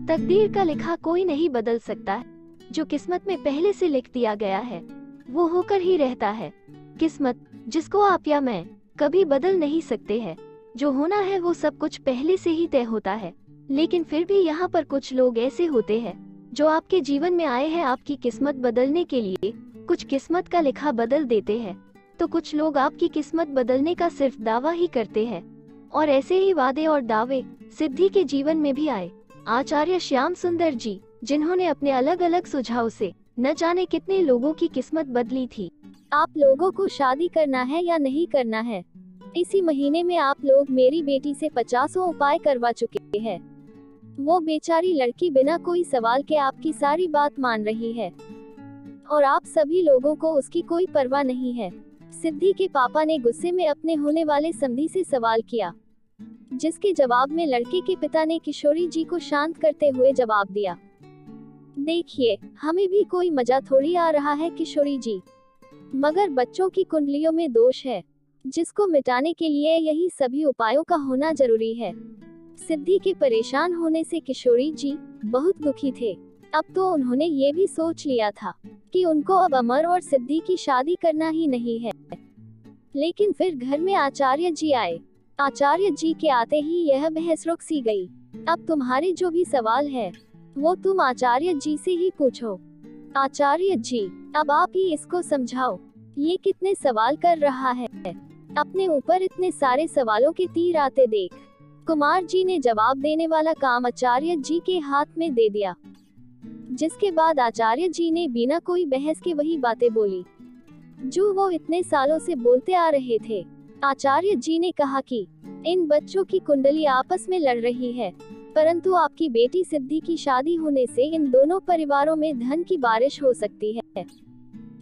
तकदीर का लिखा कोई नहीं बदल सकता है। जो किस्मत में पहले से लिख दिया गया है वो होकर ही रहता है। किस्मत जिसको आप या मैं कभी बदल नहीं सकते हैं। जो होना है वो सब कुछ पहले से ही तय होता है। लेकिन फिर भी यहाँ पर कुछ लोग ऐसे होते हैं जो आपके जीवन में आए हैं आपकी किस्मत बदलने के लिए। कुछ किस्मत का लिखा बदल देते हैं तो कुछ लोग आपकी किस्मत बदलने का सिर्फ दावा ही करते हैं। और ऐसे ही वादे और दावे सिद्धि के जीवन में भी आए। आचार्य श्याम सुंदर जी, जिन्होंने अपने अलग अलग सुझाव से न जाने कितने लोगों की किस्मत बदली थी। आप लोगों को शादी करना है या नहीं करना है? इसी महीने में आप लोग मेरी बेटी से 50 उपाय करवा चुके हैं। वो बेचारी लड़की बिना कोई सवाल के आपकी सारी बात मान रही है और आप सभी लोगों को उसकी कोई परवाह नहीं है। सिद्धि के पापा ने गुस्से में अपने होने वाले समधी से सवाल किया, जिसके जवाब में लड़के के पिता ने किशोरी जी को शांत करते हुए जवाब दिया, देखिए हमें भी कोई मजा थोड़ी आ रहा है किशोरी जी, मगर बच्चों की कुंडलियों में दोष है जिसको मिटाने के लिए यही सभी उपायों का होना जरूरी है। सिद्धि के परेशान होने से किशोरी जी बहुत दुखी थे। अब तो उन्होंने ये भी सोच लिया था कि उनको अब अमर और सिद्धि की शादी करना ही नहीं है। लेकिन फिर घर में आचार्य जी आए। आचार्य जी के आते ही यह बहस रुक सी गई। अब तुम्हारे जो भी सवाल है वो तुम आचार्य जी से ही पूछो। आचार्य जी, अब आप ही इसको समझाओ, ये कितने सवाल कर रहा है, अपने ऊपर इतने सारे सवालों के तीर आते देख। कुमार जी ने जवाब देने वाला काम आचार्य जी के हाथ में दे दिया, जिसके बाद आचार्य जी ने बिना कोई बहस के वही बातें बोली जो वो इतने सालों से बोलते आ रहे थे। आचार्य जी ने कहा कि इन बच्चों की कुंडली आपस में लड़ रही है, परंतु आपकी बेटी सिद्धि की शादी होने से इन दोनों परिवारों में धन की बारिश हो सकती है।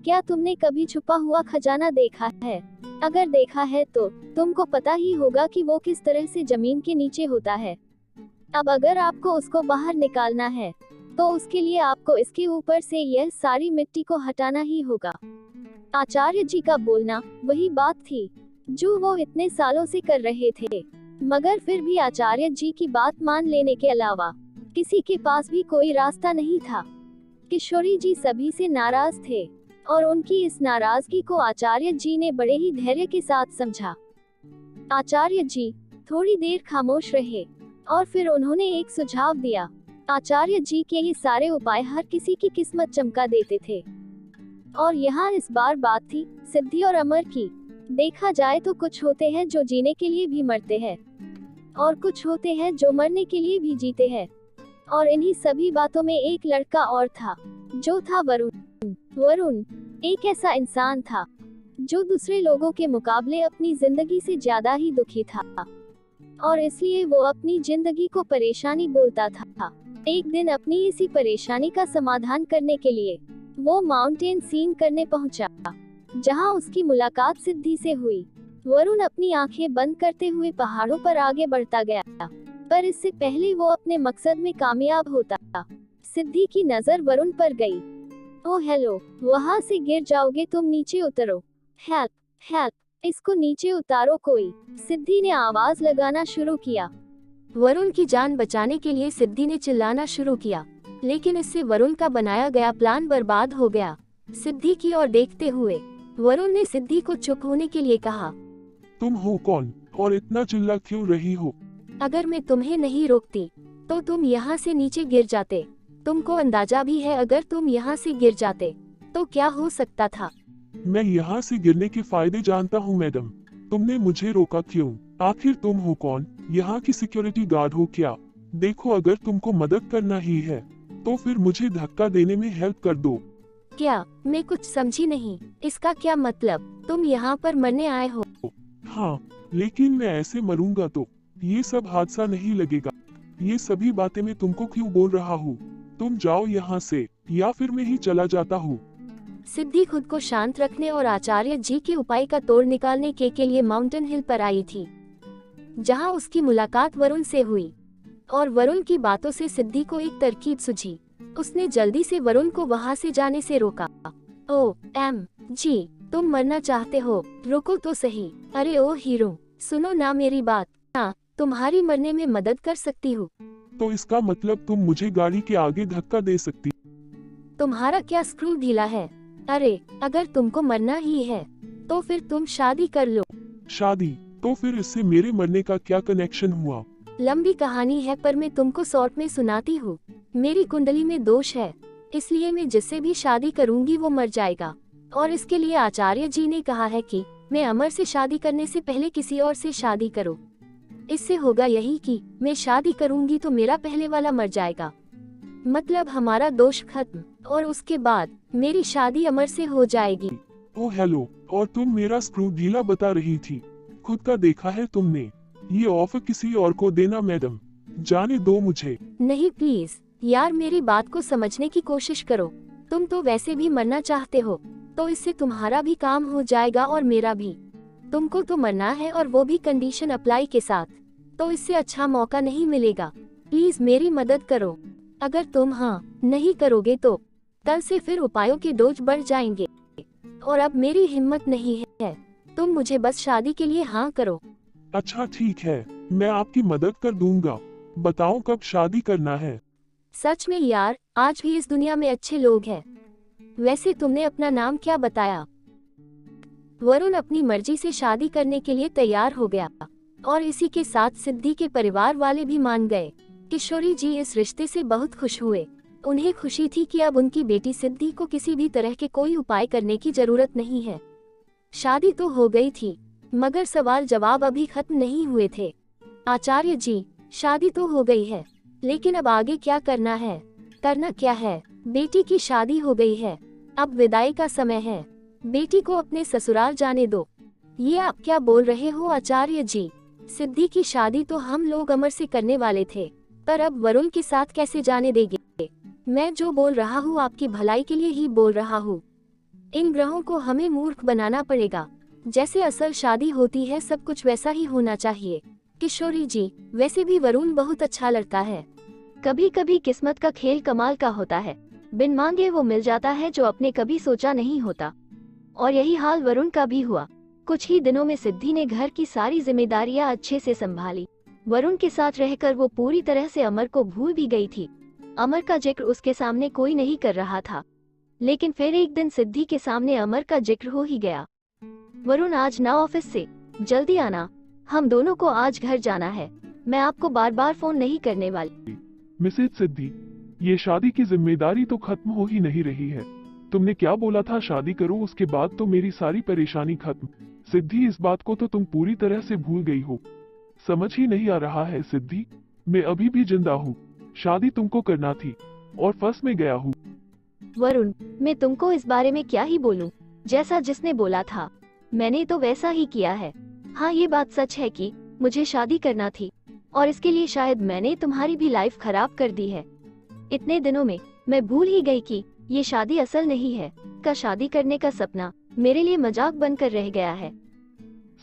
क्या तुमने कभी छुपा हुआ खजाना देखा है? अगर देखा है तो तुमको पता ही होगा कि वो किस तरह से जमीन के नीचे होता है। अब अगर आपको उसको बाहर निकालना है तो उसके लिए आपको इसके ऊपर से यह सारी मिट्टी को हटाना ही होगा। आचार्य जी का बोलना वही बात थी जो वो इतने सालों से कर रहे थे, मगर फिर भी आचार्य जी की बात मान लेने के अलावा किसी के पास भी कोई रास्ता नहीं था। किशोरी जी सभी से नाराज थे और उनकी इस नाराजगी को आचार्य जी ने बड़े ही धैर्य के साथ समझा। आचार्य जी थोड़ी देर खामोश रहे और फिर उन्होंने एक सुझाव दिया। आचार्य जी के ये सारे उपाय हर किसी की किस्मत चमका देते थे और यहाँ इस बार बात थी सिद्धि और अमर की। देखा जाए तो कुछ होते हैं जो जीने के लिए भी मरते हैं और कुछ होते हैं जो मरने के लिए भी जीते हैं, और इन्हीं सभी बातों में एक लड़का और था जो था वरुण। वरुण एक ऐसा इंसान था जो दूसरे लोगों के मुकाबले अपनी जिंदगी से ज्यादा ही दुखी था और इसलिए वो अपनी जिंदगी को परेशानी बोलता था। एक दिन अपनी इसी परेशानी का समाधान करने के लिए वो माउंटेन सीन करने पहुंचा, जहां उसकी मुलाकात सिद्धि से हुई। वरुण अपनी आंखें बंद करते हुए पहाड़ों पर आगे बढ़ता गया, पर इससे पहले वो अपने मकसद में कामयाब होता, सिद्धि की नजर वरुण पर गई। ओ हेलो, वहां से गिर जाओगे तुम, नीचे उतरो, हेल्प हेल्प, इसको नीचे उतारो कोई। सिद्धि ने आवाज लगाना शुरू किया। वरुण की जान बचाने के लिए सिद्धि ने चिल्लाना शुरू किया, लेकिन इससे वरुण का बनाया गया प्लान बर्बाद हो गया। सिद्धि की ओर देखते हुए वरुण ने सिद्धि को चुप होने के लिए कहा, तुम हो कौन और इतना चिल्ला क्यों रही हो? अगर मैं तुम्हें नहीं रोकती तो तुम यहाँ से नीचे गिर जाते। तुमको अंदाजा भी है अगर तुम यहाँ से गिर जाते तो क्या हो सकता था? मैं यहाँ से गिरने के फायदे जानता हूँ मैडम, तुमने मुझे रोका क्यों? आखिर तुम हो कौन? यहाँ की सिक्योरिटी गार्ड हो क्या? देखो अगर तुमको मदद करना ही है तो फिर मुझे धक्का देने में हेल्प कर दो। क्या? मैं कुछ समझी नहीं, इसका क्या मतलब? तुम यहाँ पर मरने आए हो? हाँ, लेकिन मैं ऐसे मरूंगा तो ये सब हादसा नहीं लगेगा। ये सभी बातें मैं तुमको क्यों बोल रहा हूँ? तुम जाओ यहाँ से या फिर मैं ही चला जाता हूँ। सिद्धि खुद को शांत रखने और आचार्य जी के उपाय का तोड़ निकालने के लिए माउंटेन हिल पर आई थी, जहाँ उसकी मुलाकात वरुण से हुई और वरुण की बातों से सिद्धि को एक तरकीब सूझी। उसने जल्दी से वरुण को वहाँ से जाने से रोका। ओ एम जी, तुम मरना चाहते हो? रुको तो सही। अरे ओ हीरो, सुनो ना मेरी बात। हाँ, तुम्हारी मरने में मदद कर सकती हूँ। तो इसका मतलब तुम मुझे गाड़ी के आगे धक्का दे सकती? तुम्हारा क्या स्क्रू ढीला है? अरे अगर तुमको मरना ही है तो फिर तुम शादी कर लो। शादी? तो फिर इससे मेरे मरने का क्या कनेक्शन हुआ? लंबी कहानी है पर मैं तुमको शॉर्ट में सुनाती हूँ। मेरी कुंडली में दोष है, इसलिए मैं जिससे भी शादी करूंगी वो मर जाएगा। और इसके लिए आचार्य जी ने कहा है कि मैं अमर से शादी करने से पहले किसी और से शादी करो। इससे होगा यही कि मैं शादी करूंगी तो मेरा पहले वाला मर जाएगा, मतलब हमारा दोष खत्म, और उसके बाद मेरी शादी अमर से हो जाएगी। ओ हेलो, और तुम मेरा स्क्रू ढीला बता रही थी? खुद का देखा है तुमने? ये ऑफर किसी और को देना मैडम, जाने दो मुझे। नहीं प्लीज यार, मेरी बात को समझने की कोशिश करो। तुम तो वैसे भी मरना चाहते हो, तो इससे तुम्हारा भी काम हो जाएगा और मेरा भी। तुमको तो मरना है और वो भी कंडीशन अप्लाई के साथ, तो इससे अच्छा मौका नहीं मिलेगा। प्लीज मेरी मदद करो। अगर तुम हाँ नहीं करोगे तो कल से फिर उपायों के डोज बढ़ जाएंगे, और अब मेरी हिम्मत नहीं है। तुम मुझे बस शादी के लिए हाँ करो। अच्छा ठीक है, मैं आपकी मदद कर दूंगा। बताओ कब शादी करना है? सच में यार, आज भी इस दुनिया में अच्छे लोग हैं। वैसे तुमने अपना नाम क्या बताया? वरुण अपनी मर्जी से शादी करने के लिए तैयार हो गया, और इसी के साथ सिद्धि के परिवार वाले भी मान गए। किशोरी जी इस रिश्ते से बहुत खुश हुए। उन्हें खुशी थी कि अब उनकी बेटी सिद्धि को किसी भी तरह के कोई उपाय करने की जरूरत नहीं है। शादी तो हो गई थी, मगर सवाल जवाब अभी खत्म नहीं हुए थे। आचार्य जी, शादी तो हो गई है, लेकिन अब आगे क्या करना है? करना क्या है? बेटी की शादी हो गई है, अब विदाई का समय है। बेटी को अपने ससुराल जाने दो। ये आप क्या बोल रहे हो आचार्य जी? सिद्धि की शादी तो हम लोग अमर से करने वाले थे, पर अब वरुण के साथ कैसे जाने देंगे? मैं जो बोल रहा हूँ आपकी भलाई के लिए ही बोल रहा हूँ। इन ग्रहों को हमें मूर्ख बनाना पड़ेगा। जैसे असल शादी होती है सब कुछ वैसा ही होना चाहिए। किशोरी जी, वैसे भी वरुण बहुत अच्छा लड़का है। कभी कभी किस्मत का खेल कमाल का होता है, बिन मांगे वो मिल जाता है जो आपने कभी सोचा नहीं होता। और यही हाल वरुण का भी हुआ। कुछ ही दिनों में सिद्धि ने घर की सारी जिम्मेदारियां अच्छे से संभाली। वरुण के साथ रहकर वो पूरी तरह से अमर को भूल भी गई थी। अमर का जिक्र उसके सामने कोई नहीं कर रहा था, लेकिन फिर एक दिन सिद्धि के सामने अमर का जिक्र हो ही गया। वरुण आज ना ऑफिस से, जल्दी आना, हम दोनों को आज घर जाना है। मैं आपको बार बार फोन नहीं करने वाली। मिसेज सिद्धि, ये शादी की जिम्मेदारी तो खत्म हो ही नहीं रही है। तुमने क्या बोला था, शादी करो उसके बाद तो मेरी सारी परेशानी खत्म। सिद्धि, इस बात को तो तुम पूरी तरह से भूल गई हो। समझ ही नहीं आ रहा है सिद्धि, मैं अभी भी जिंदा हूँ। शादी तुमको करना थी और फंस में गया हूँ। वरुण, मैं तुमको इस बारे में क्या ही बोलूं, जैसा जिसने बोला था मैंने तो वैसा ही किया है। हाँ, ये बात सच है कि मुझे शादी करना थी, और इसके लिए शायद मैंने तुम्हारी भी लाइफ खराब कर दी है। इतने दिनों में मैं भूल ही गई कि ये शादी असल नहीं है। का शादी करने का सपना मेरे लिए मजाक बनकर रह गया है।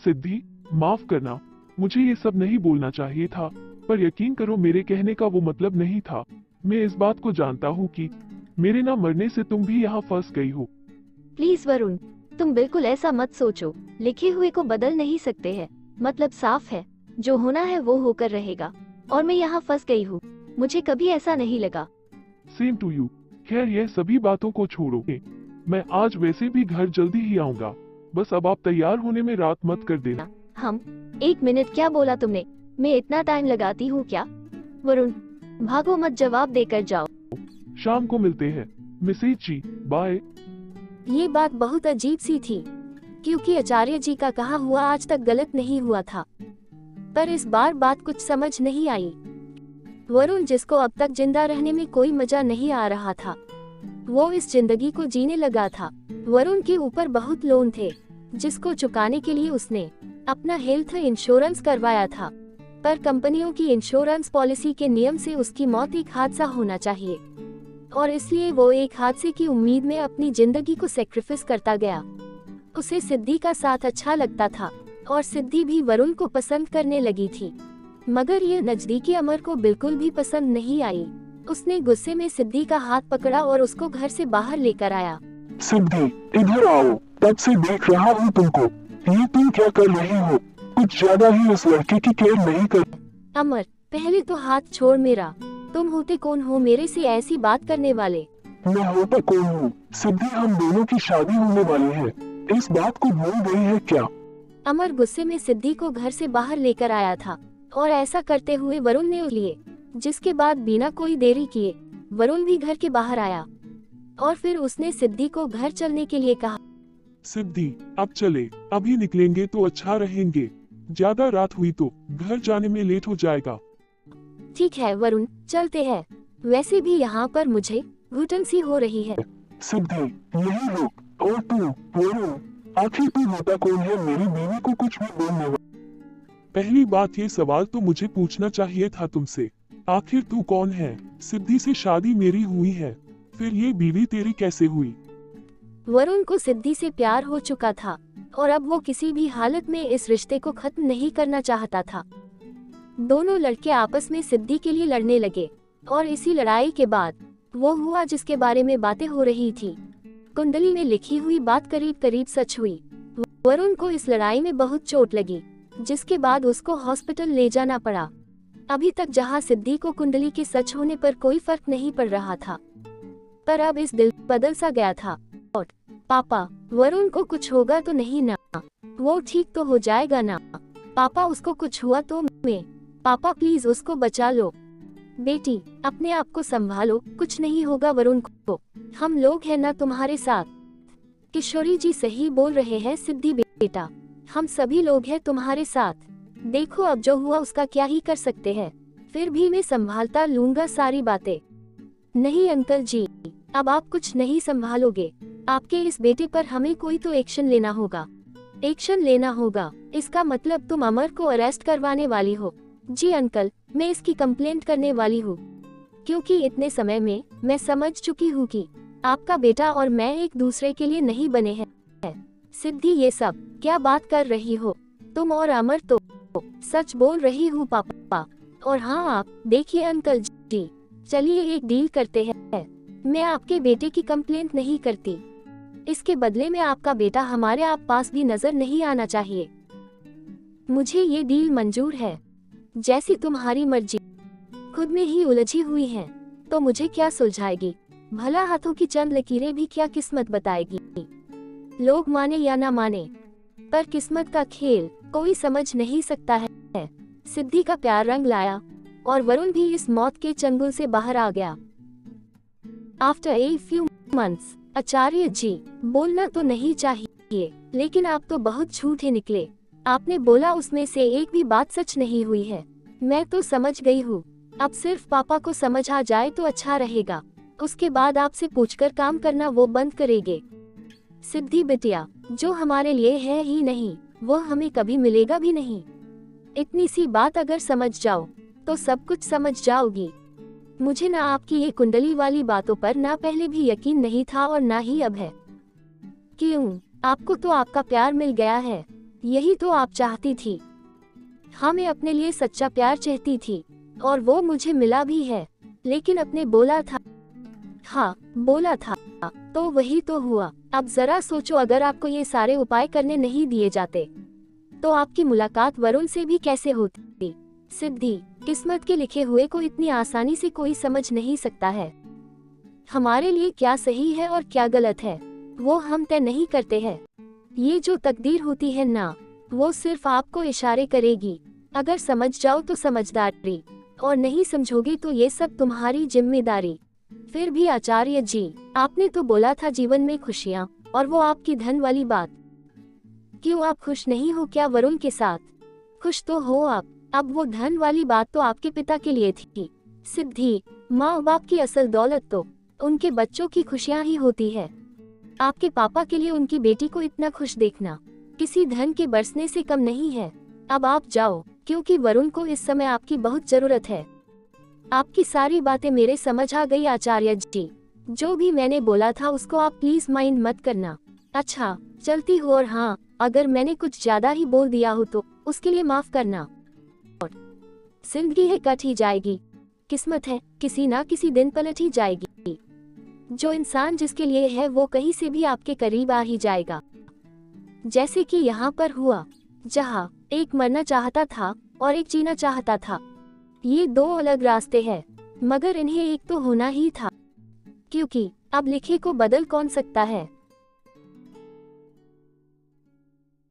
सिद्धि, माफ करना, मुझे ये सब नहीं बोलना चाहिए था, पर यकीन करो मेरे कहने का वो मतलब नहीं था। मैं इस बात को जानता हूँ कि मेरे ना मरने से तुम भी यहाँ फंस गई हो। प्लीज वरुण, तुम बिल्कुल ऐसा मत सोचो। लिखे हुए को बदल नहीं सकते हैं। मतलब साफ है, जो होना है वो होकर रहेगा, और मैं यहाँ फंस गई हूँ। मुझे कभी ऐसा नहीं लगा। Same to you. खैर, यह सभी बातों को छोड़ो, मैं आज वैसे भी घर जल्दी ही आऊंगा। बस अब आप तैयार होने में रात मत कर देना। हम 1 मिनट, क्या बोला तुमने? मैं इतना टाइम लगाती हूँ क्या? वरुण, भागो मत, जवाब देकर जाओ। शाम को मिलते हैं मिसेज जी, बाय। ये बात बहुत अजीब सी थी, क्योंकि आचार्य जी का कहा हुआ आज तक गलत नहीं हुआ था, पर इस बार बात कुछ समझ नहीं आई। वरुण, जिसको अब तक जिंदा रहने में कोई मजा नहीं आ रहा था, वो इस जिंदगी को जीने लगा था। वरुण के ऊपर बहुत लोन थे, जिसको चुकाने के लिए उसने अपना हेल्थ इंश्योरेंस करवाया था, पर कंपनियों की इंश्योरेंस पॉलिसी के नियम से उसकी मौत एक हादसा होना चाहिए, और इसलिए वो एक हादसे की उम्मीद में अपनी जिंदगी को सेक्रिफाइस करता गया। उसे सिद्धि का साथ अच्छा लगता था, और सिद्धि भी वरुण को पसंद करने लगी थी, मगर ये नजदीकी अमर को बिल्कुल भी पसंद नहीं आई। उसने गुस्से में सिद्धि का हाथ पकड़ा और उसको घर से बाहर लेकर आया। सिद्धि, इधर आओ, तब से देख रहा हूँ तुमको। ये तुम क्या कर रही हो? कुछ ज्यादा ही उस लड़के की केयर नहीं कर। अमर, पहले तो हाथ छोड़ मेरा। तुम होते कौन हो मेरे से ऐसी बात करने वाले? मैं होता कौन हूँ? सिद्धि, हम दोनों की शादी होने वाली है। इस बात को भूल गई है क्या? अमर गुस्से में सिद्धि को घर से बाहर लेकर आया था और ऐसा करते हुए वरुण ने लिए, जिसके बाद बिना कोई देरी किए वरुण भी घर के बाहर आया और फिर उसने सिद्धि को घर चलने के लिए कहा। सिद्धि, अब चले, अभी निकलेंगे तो अच्छा रहेंगे। ज्यादा रात हुई तो घर जाने में लेट हो जाएगा। ठीक है वरुण, चलते हैं। वैसे भी यहाँ पर मुझे घुटन सी हो रही है। सिद्धि, यही रुक। और तू वरुण, आखिर तू होता कौन है मेरी बीवी को कुछ भी बोलने वाला? पहली बात, ये सवाल तो मुझे पूछना चाहिए था तुमसे। आखिर तू कौन है? सिद्धि से शादी मेरी हुई है, फिर ये बीवी तेरी कैसे हुई? वरुण को सिद्धि से प्यार हो चुका था और अब वो किसी भी हालत में इस रिश्ते को खत्म नहीं करना चाहता था। दोनों लड़के आपस में सिद्धि के लिए लड़ने लगे और इसी लड़ाई के बाद वो हुआ जिसके बारे में बातें हो रही थी। कुंडली में लिखी हुई बात करीब करीब सच हुई। वरुण को इस लड़ाई में बहुत चोट लगी, जिसके बाद उसको हॉस्पिटल ले जाना पड़ा। अभी तक जहां सिद्धि को कुंडली के सच होने पर कोई फर्क नहीं पड़ रहा था, पर अब इस दिल बदल सा गया था। और पापा, वरुण को कुछ होगा तो नहीं ना? वो ठीक तो हो जाएगा ना? पापा, उसको कुछ हुआ तो पापा प्लीज उसको बचा लो। बेटी, अपने आप को संभालो, कुछ नहीं होगा वरुण को, हम लोग हैं ना तुम्हारे साथ। किशोरी जी सही बोल रहे हैं सिद्धि बेटा, हम सभी लोग हैं तुम्हारे साथ। देखो अब जो हुआ उसका क्या ही कर सकते हैं, फिर भी मैं संभालता लूंगा सारी बातें। नहीं अंकल जी, अब आप कुछ नहीं संभालोगे। आपके इस बेटे पर हमें कोई तो एक्शन लेना होगा। एक्शन लेना होगा, इसका मतलब तुम अमर को अरेस्ट करवाने वाली हो? जी अंकल, मैं इसकी कंप्लेंट करने वाली हूँ, क्योंकि इतने समय में मैं समझ चुकी हूँ कि आपका बेटा और मैं एक दूसरे के लिए नहीं बने हैं। सिद्धि, ये सब क्या बात कर रही हो तुम? और अमर तो सच बोल रही हूँ पापा। और हाँ आप देखिए अंकल जी, चलिए एक डील करते हैं। मैं आपके बेटे की कंप्लेंट नहीं करती, इसके बदले में आपका बेटा हमारे आप पास भी नजर नहीं आना चाहिए। मुझे ये डील मंजूर है, जैसी तुम्हारी मर्जी। खुद में ही उलझी हुई है तो मुझे क्या सुलझाएगी? भला हाथों की चंद लकीरें भी क्या किस्मत बताएगी? लोग माने या ना माने, पर किस्मत का खेल कोई समझ नहीं सकता है। सिद्धि का प्यार रंग लाया और वरुण भी इस मौत के चंगुल से बाहर आ गया। आफ्टर ए फ्यू मंथ्स, आचार्य जी, बोलना तो नहीं चाहिए, लेकिन आप तो बहुत झूठे निकले। आपने बोला उसमें से एक भी बात सच नहीं हुई है। मैं तो समझ गई हूँ, अब सिर्फ पापा को समझ आ जाए तो अच्छा रहेगा। उसके बाद आपसे पूछकर काम करना वो बंद करेंगे। सिद्धि बिटिया, जो हमारे लिए है ही नहीं वो हमें कभी मिलेगा भी नहीं। इतनी सी बात अगर समझ जाओ तो सब कुछ समझ जाओगी। मुझे ना आपकी ये कुंडली वाली बातों पर ना पहले भी यकीन नहीं था और ना ही अब है। क्यों? आपको तो आपका प्यार मिल गया है, यही तो आप चाहती थी। हाँ, मैं अपने लिए सच्चा प्यार चाहती थी और वो मुझे मिला भी है, लेकिन अपने बोला था, हाँ बोला था तो वही तो हुआ। अब जरा सोचो, अगर आपको ये सारे उपाय करने नहीं दिए जाते तो आपकी मुलाकात वरुण से भी कैसे होती? सिद्धि, किस्मत के लिखे हुए को इतनी आसानी से कोई समझ नहीं सकता है। हमारे लिए क्या सही है और क्या गलत है वो हम तय नहीं करते हैं। ये जो तकदीर होती है ना, वो सिर्फ आपको इशारे करेगी। अगर समझ जाओ तो समझदारी, और नहीं समझोगे तो ये सब तुम्हारी जिम्मेदारी। फिर भी आचार्य जी, आपने तो बोला था जीवन में खुशियाँ, और वो आपकी धन वाली बात। क्यों आप खुश नहीं हो क्या वरुण के साथ? खुश तो हो आप, अब वो धन वाली बात तो आपके पिता के लिए थी। सिद्धि, माँ बाप की असल दौलत तो उनके बच्चों की खुशियाँ ही होती है। आपके पापा के लिए उनकी बेटी को इतना खुश देखना किसी धन के बरसने से कम नहीं है। अब आप जाओ, क्योंकि वरुण को इस समय आपकी बहुत जरूरत है। आपकी सारी बातें मेरे समझ आ गई आचार्य जी, जो भी मैंने बोला था उसको आप प्लीज माइंड मत करना। अच्छा, चलती हूँ, और हाँ, अगर मैंने कुछ ज्यादा ही बोल दिया हो तो उसके लिए माफ करना। जिंदगी है, कट ही जाएगी, किस्मत है किसी ना किसी दिन पलट ही जाएगी। जो इंसान जिसके लिए है वो कहीं से भी आपके करीब आ ही जाएगा। जैसे कि यहाँ पर हुआ, जहाँ एक मरना चाहता था और एक जीना चाहता था। ये दो अलग रास्ते हैं, मगर इन्हें एक तो होना ही था, क्योंकि अब लिखे को बदल कौन सकता है।